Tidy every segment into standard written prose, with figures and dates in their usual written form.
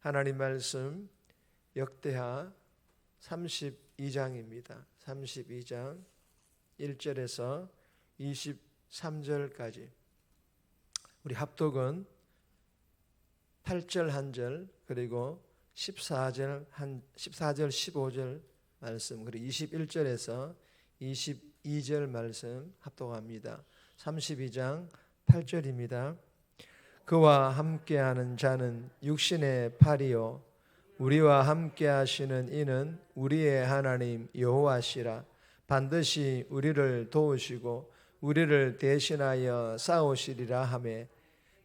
하나님 말씀 역대하 32장입니다. 32장 1절에서 23절까지 우리 합독은 8절 1절 그리고 14절 15절 말씀 그리고 21절에서 22절 말씀 합독합니다. 32장 8절입니다. 그와 함께하는 자는 육신의 팔이요 우리와 함께하시는 이는 우리의 하나님 여호와시라. 반드시 우리를 도우시고 우리를 대신하여 싸우시리라 하매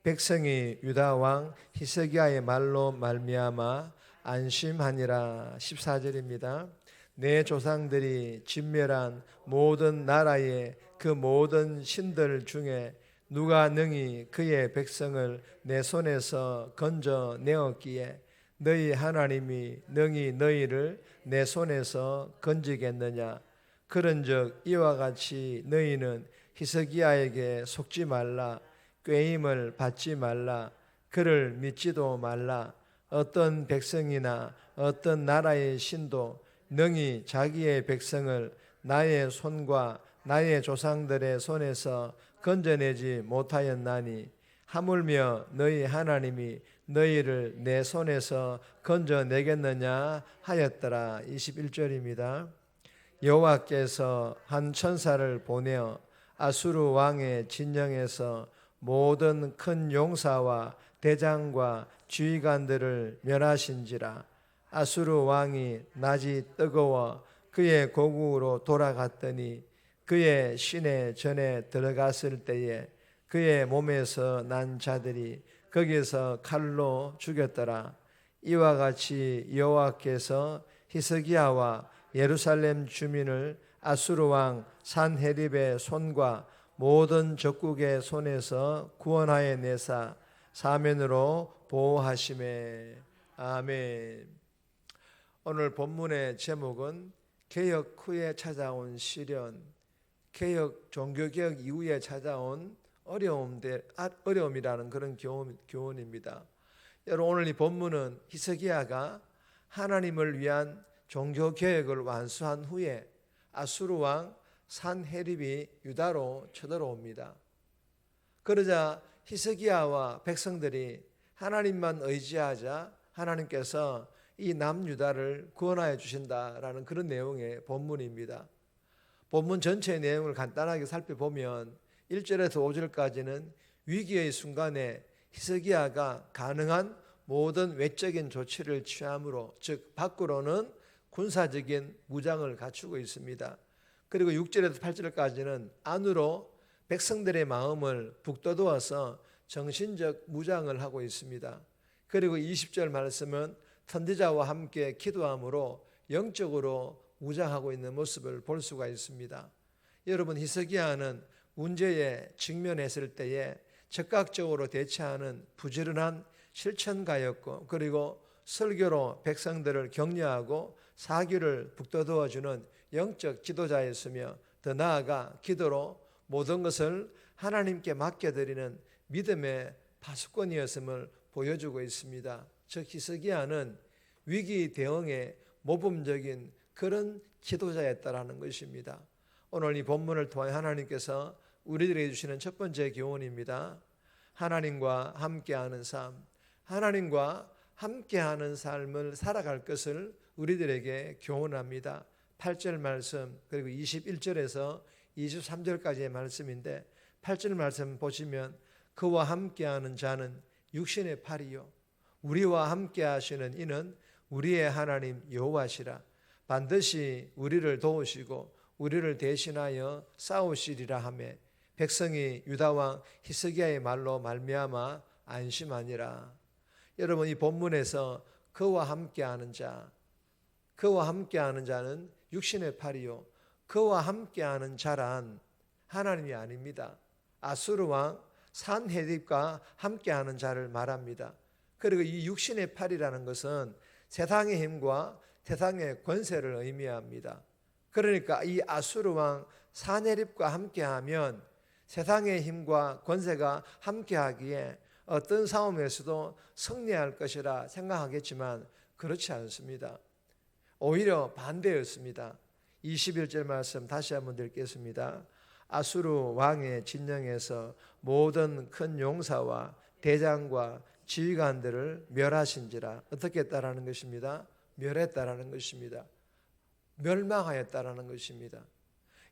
백성이 유다 왕 히스기야의 말로 말미암아 안심하니라. 14절입니다. 내 조상들이 진멸한 모든 나라의 그 모든 신들 중에 누가 능히 그의 백성을 내 손에서 건져내었기에 너희 하나님이 능히 너희를 내 손에서 건지겠느냐. 그런즉 이와 같이 너희는 히스기야에게 속지 말라. 꾀임을 받지 말라. 그를 믿지도 말라. 어떤 백성이나 어떤 나라의 신도 능히 자기의 백성을 나의 손과 나의 조상들의 손에서 건져내지 못하였나니 하물며 너희 하나님이 너희를 내 손에서 건져내겠느냐 하였더라. 21절입니다. 여호와께서 한 천사를 보내어 아수르 왕의 진영에서 모든 큰 용사와 대장과 지휘관들을 멸하신지라. 아수르 왕이 낮이 뜨거워 그의 고국으로 돌아갔더니 그의 시내 전에 들어갔을 때에 그의 몸에서 난 자들이 거기서 칼로 죽였더라. 이와 같이 여호와께서 히스기야와 예루살렘 주민을 아수르 왕 산헤립의 손과 모든 적국의 손에서 구원하여 내사 사면으로 보호하시매. 아멘. 오늘 본문의 제목은 개혁 후에 찾아온 시련, 개혁 종교개혁 이후에 찾아온 어려움이라는 그런 교훈입니다. 여러분, 오늘 이 본문은 히스기야가 하나님을 위한 종교개혁을 완수한 후에 아수르 왕 산헤립이 유다로 쳐들어옵니다. 그러자 히스기야와 백성들이 하나님만 의지하자 하나님께서 이 남유다를 구원하여 주신다라는 그런 내용의 본문입니다. 본문 전체의 내용을 간단하게 살펴보면 1절에서 5절까지는 위기의 순간에 히스기야가 가능한 모든 외적인 조치를 취함으로, 즉 밖으로는 군사적인 무장을 갖추고 있습니다. 그리고 6절에서 8절까지는 안으로 백성들의 마음을 북돋워서 정신적 무장을 하고 있습니다. 그리고 20절 말씀은 선지자와 함께 기도함으로 영적으로 무장하고 있는 모습을 볼 수가 있습니다. 여러분, 히스기야는 문제에 직면했을 때에 적극적으로 대처하는 부지런한 실천가였고, 그리고 설교로 백성들을 격려하고 사기를 북돋워주는 영적 지도자였으며, 더 나아가 기도로 모든 것을 하나님께 맡겨드리는 믿음의 파수꾼이었음을 보여주고 있습니다. 즉 히스기야는 위기 대응의 모범적인 그런 지도자였다라는 것입니다. 오늘 이 본문을 통해 하나님께서 우리들에게 주시는 첫 번째 교훈입니다. 하나님과 함께하는 삶, 하나님과 함께하는 삶을 살아갈 것을 우리들에게 교훈합니다. 8절 말씀 그리고 21절에서 23절까지의 말씀인데, 8절 말씀 보시면 그와 함께하는 자는 육신의 팔이요 우리와 함께하시는 이는 우리의 하나님 여호와시라. 반드시 우리를 도우시고 우리를 대신하여 싸우시리라 하매 백성이 유다 왕 히스기야의 말로 말미암아 안심하니라. 여러분, 이 본문에서 그와 함께하는 자, 그와 함께하는 자는 육신의 팔이요 그와 함께하는 자란 하나님이 아닙니다. 아수르 왕 산헤립과 함께하는 자를 말합니다. 그리고 이 육신의 팔이라는 것은 세상의 힘과 세상의 권세를 의미합니다. 그러니까 이 아수르 왕 산헤립과 함께하면 세상의 힘과 권세가 함께하기에 어떤 싸움에서도 승리할 것이라 생각하겠지만 그렇지 않습니다. 오히려 반대였습니다. 21절 말씀 다시 한번 읽겠습니다. 아수르 왕의 진영에서 모든 큰 용사와 대장과 지휘관들을 멸하신지라. 어떻게 했다라는 것입니다. 멸했다라는 것입니다. 멸망하였다라는 것입니다.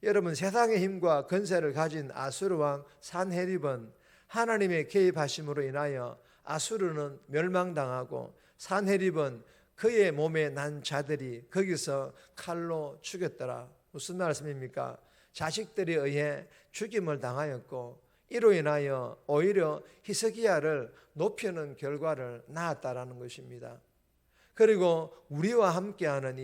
여러분, 세상의 힘과 권세를 가진 아수르 왕 산헤립은 하나님의 개입하심으로 인하여 아수르는 멸망당하고 산헤립은 그의 몸에 난 자들이 거기서 칼로 죽였더라. 무슨 말씀입니까? 자식들에 의해 죽임을 당하였고 이로 인하여 오히려 히스기야를 높이는 결과를 낳았다라는 것입니다. 그리고 우리와 함께하는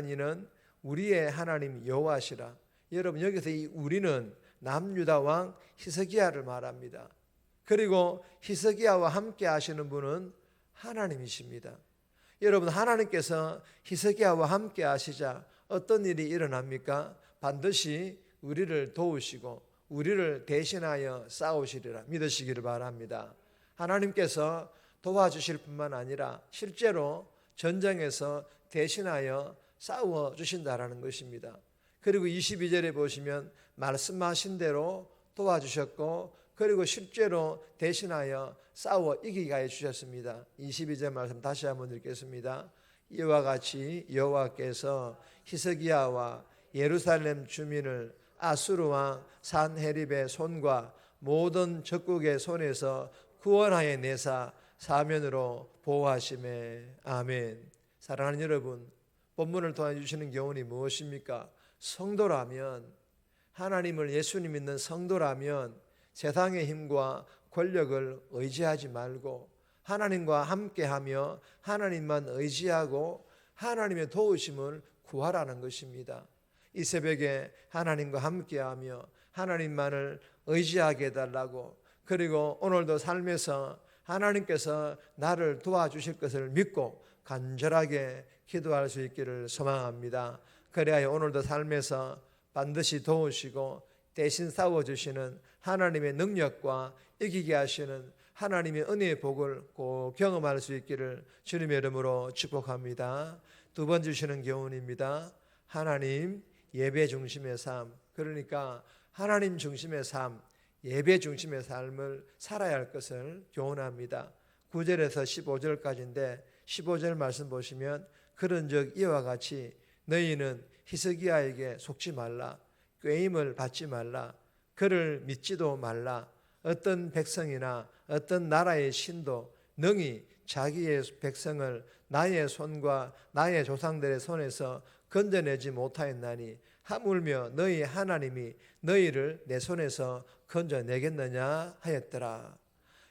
이는 우리의 하나님 여호와시라. 여러분, 여기서 이 우리는 남유다 왕 히스기야를 말합니다. 그리고 히스기야와 함께 하시는 분은 하나님이십니다. 여러분, 하나님께서 히스기야와 함께 하시자 어떤 일이 일어납니까? 반드시 우리를 도우시고 우리를 대신하여 싸우시리라 믿으시기를 바랍니다. 하나님께서 도와주실 뿐만 아니라 실제로 전쟁에서 대신하여 싸워주신다라는 것입니다. 그리고 22절에 보시면 말씀하신 대로 도와주셨고 그리고 실제로 대신하여 싸워 이기게 해주셨습니다. 22절 말씀 다시 한번 읽겠습니다. 이와 같이 여호와께서 히스기야와 예루살렘 주민을 아수르 왕 산헤립의 손과 모든 적국의 손에서 구원하여 내사 사면으로 보호하시매. 아멘. 사랑하는 여러분, 본문을 통해 주시는 교훈이 무엇입니까? 성도라면, 하나님을 예수님 믿는 성도라면 세상의 힘과 권력을 의지하지 말고 하나님과 함께하며 하나님만 의지하고 하나님의 도우심을 구하라는 것입니다. 이 새벽에 하나님과 함께하며 하나님만을 의지하게 해달라고, 그리고 오늘도 삶에서 하나님께서 나를 도와주실 것을 믿고 간절하게 기도할 수 있기를 소망합니다. 그래야 오늘도 삶에서 반드시 도우시고 대신 싸워주시는 하나님의 능력과 이기게 하시는 하나님의 은혜의 복을 꼭 경험할 수 있기를 주님의 이름으로 축복합니다. 두 번 주시는 교훈입니다. 하나님 예배 중심의 삶, 그러니까 하나님 중심의 삶, 예배 중심의 삶을 살아야 할 것을 교훈합니다. 9절에서 15절까지인데 15절 말씀 보시면 그런즉 이와 같이 너희는 히스기야에게 속지 말라, 꾀임을 받지 말라, 그를 믿지도 말라. 어떤 백성이나 어떤 나라의 신도 능히 자기의 백성을 나의 손과 나의 조상들의 손에서 건져내지 못하였나니 하물며 너희 하나님이 너희를 내 손에서 건져내겠느냐 하였더라.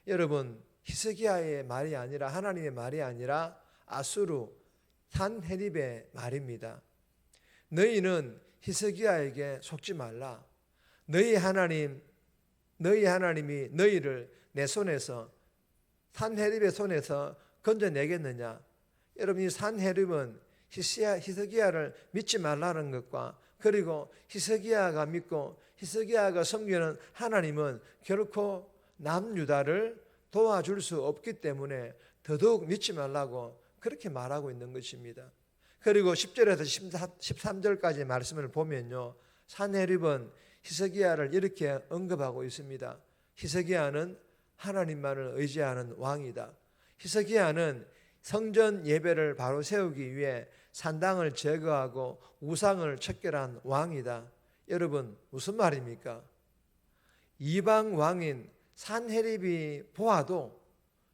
여러분, 히스기야의 말이 아니라 하나님의 말이 아니라 아수르 산헤립의 말입니다. 너희는 히스기야에게 속지 말라. 너희 하나님이 너희를 내 손에서, 산헤립의 손에서 건져내겠느냐. 여러분, 이 산헤립은 히스기야를 믿지 말라는 것과 그리고 히스기야가 믿고 히스기야가 섬기는 하나님은 결코 남유다를 도와줄 수 없기 때문에 더더욱 믿지 말라고 그렇게 말하고 있는 것입니다. 그리고 10절에서 13절까지 말씀을 보면요, 산헤립은 히스기야를 이렇게 언급하고 있습니다. 히스기야는 하나님만을 의지하는 왕이다. 히스기야는 성전 예배를 바로 세우기 위해 산당을 제거하고 우상을 척결한 왕이다. 여러분, 무슨 말입니까? 이방 왕인 산헤립이 보아도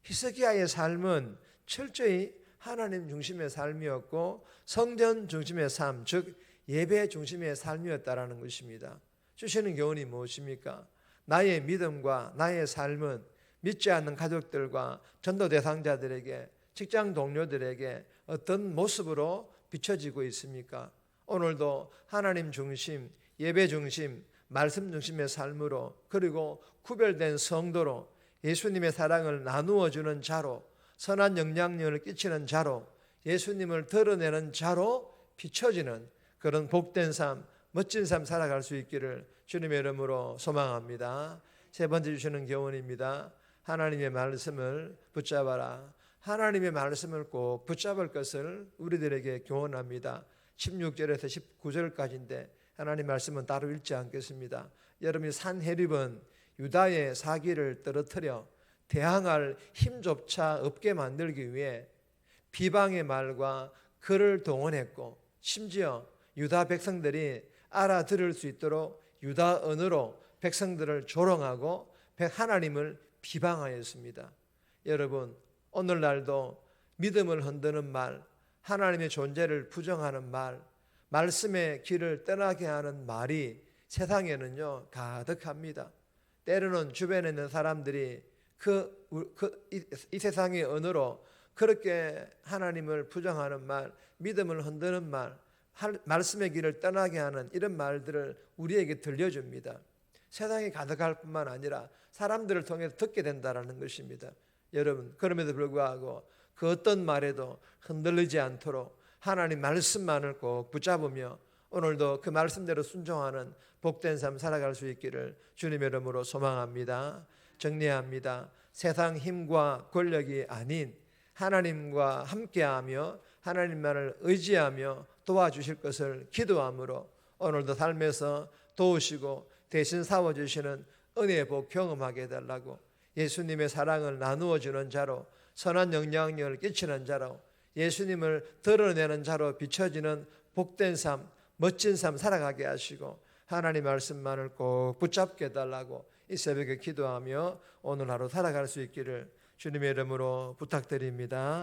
히스기야의 삶은 철저히 하나님 중심의 삶이었고 성전 중심의 삶, 즉 예배 중심의 삶이었다라는 것입니다. 주시는 교훈이 무엇입니까? 나의 믿음과 나의 삶은 믿지 않는 가족들과 전도 대상자들에게, 직장 동료들에게 어떤 모습으로 비춰지고 있습니까? 오늘도 하나님 중심, 예배 중심, 말씀 중심의 삶으로, 그리고 구별된 성도로 예수님의 사랑을 나누어 주는 자로, 선한 영향력을 끼치는 자로, 예수님을 드러내는 자로 비춰지는 그런 복된 삶, 멋진 삶 살아갈 수 있기를 주님의 이름으로 소망합니다. 세 번째 주시는 교훈입니다. 하나님의 말씀을 붙잡아라. 하나님의 말씀을 꼭 붙잡을 것을 우리들에게 교훈합니다. 16절에서 19절까지인데 하나님 말씀은 따로 읽지 않겠습니다. 여러분이 산헤립은 유다의 사기를 떨어뜨려 대항할 힘조차 없게 만들기 위해 비방의 말과 글을 동원했고, 심지어 유다 백성들이 알아들을 수 있도록 유다 언어로 백성들을 조롱하고 하나님을 비방하였습니다. 여러분, 오늘날도 믿음을 흔드는 말, 하나님의 존재를 부정하는 말, 말씀의 길을 떠나게 하는 말이 세상에는요 가득합니다. 때로는 주변에 있는 사람들이 이 세상의 언어로 그렇게 하나님을 부정하는 말, 믿음을 흔드는 말, 말씀의 길을 떠나게 하는 이런 말들을 우리에게 들려줍니다. 세상이 가득할 뿐만 아니라 사람들을 통해서 듣게 된다는 것입니다. 여러분, 그럼에도 불구하고 그 어떤 말에도 흔들리지 않도록 하나님 말씀만을 꼭 붙잡으며 오늘도 그 말씀대로 순종하는 복된 삶 살아갈 수 있기를 주님의 이름으로 소망합니다. 정리합니다. 세상 힘과 권력이 아닌 하나님과 함께하며 하나님만을 의지하며 도와주실 것을 기도함으로 오늘도 삶에서 도우시고 대신 싸워주시는 은혜의 복 경험하게 해달라고, 예수님의 사랑을 나누어 주는 자로, 선한 영향력을 끼치는 자로, 예수님을 드러내는 자로 비춰지는 복된 삶, 멋진 삶 살아가게 하시고 하나님 말씀만을 꼭 붙잡게 해달라고 이 새벽에 기도하며 오늘 하루 살아갈 수 있기를 주님의 이름으로 부탁드립니다.